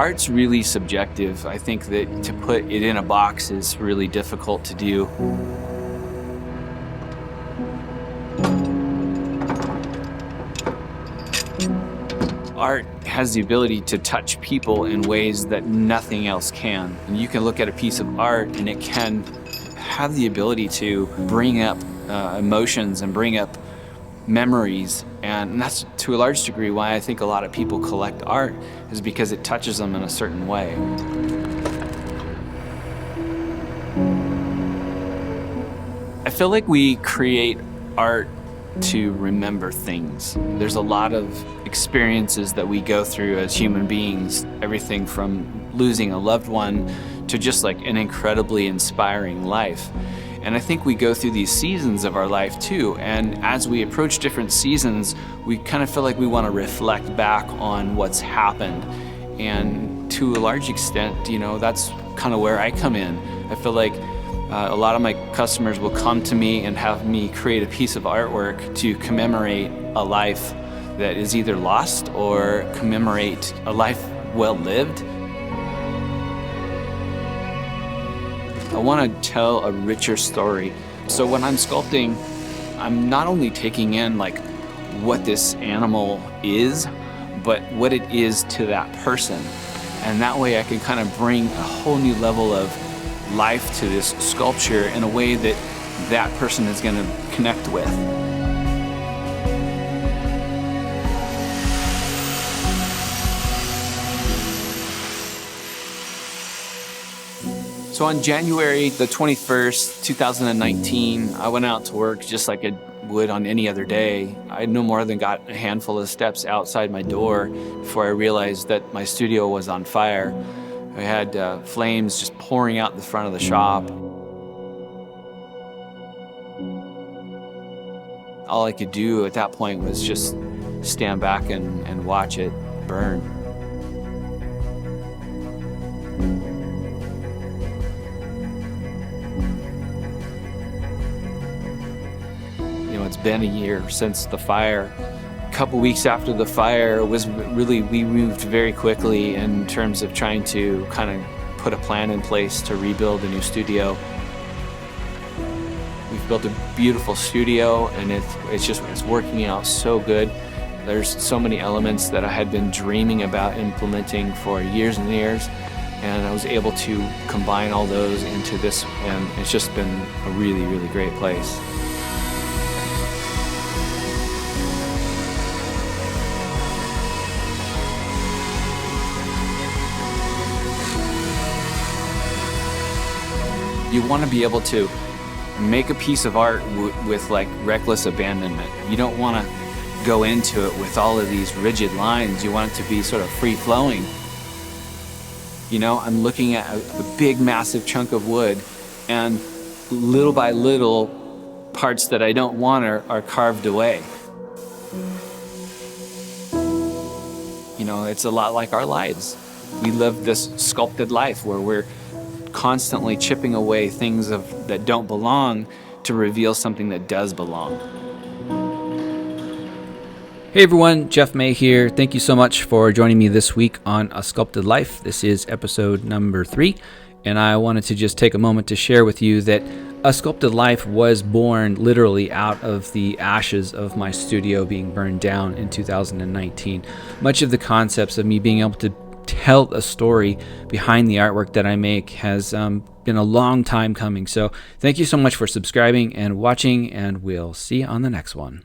Art's really subjective. I think that to put it in a box is really difficult to do. Art has the ability to touch people in ways that nothing else can. And you can look at a piece of art and it can have the ability to bring up emotions and bring up memories. And that's to a large degree why I think a lot of people collect art, is because it touches them in a certain way. I feel like we create art to remember things. There's a lot of experiences that we go through as human beings, everything from losing a loved one to just like an incredibly inspiring life. And I think we go through these seasons of our life too, and as we approach different seasons, we kind of feel like we want to reflect back on what's happened. And to a large extent, that's kind of where I come in. I feel like a lot of my customers will come to me and have me create a piece of artwork to commemorate a life that is either lost or commemorate a life well lived. I want to tell a richer story. So when I'm sculpting, I'm not only taking in like what this animal is, but what it is to that person. And that way I can kind of bring a whole new level of life to this sculpture in a way that that person is going to connect with. So on January the 21st, 2019, I went out to work just like I would on any other day. I no more than got a handful of steps outside my door before I realized that my studio was on fire. I had flames just pouring out the front of the shop. All I could do at that point was just stand back and watch it burn. It's been a year since the fire. A couple weeks after the fire we moved very quickly in terms of trying to kind of put a plan in place to rebuild a new studio. We've built a beautiful studio and it's working out so good. There's so many elements that I had been dreaming about implementing for years and years, and I was able to combine all those into this, and it's just been a really, really great place. You want to be able to make a piece of art with like reckless abandonment. You don't want to go into it with all of these rigid lines. You want it to be sort of free-flowing. I'm looking at a big, massive chunk of wood, and little by little, parts that I don't want are carved away. It's a lot like our lives. We live this sculpted life where we're constantly chipping away things that don't belong to reveal something that does belong. Hey everyone, Jeff May here. Thank you so much for joining me this week on A Sculpted Life. This is episode number 3, and I wanted to just take a moment to share with you that A Sculpted Life was born literally out of the ashes of my studio being burned down in 2019. Much of the concepts of me being able to tell a story behind the artwork that I make has been a long time coming. So thank you so much for subscribing and watching, and we'll see you on the next one.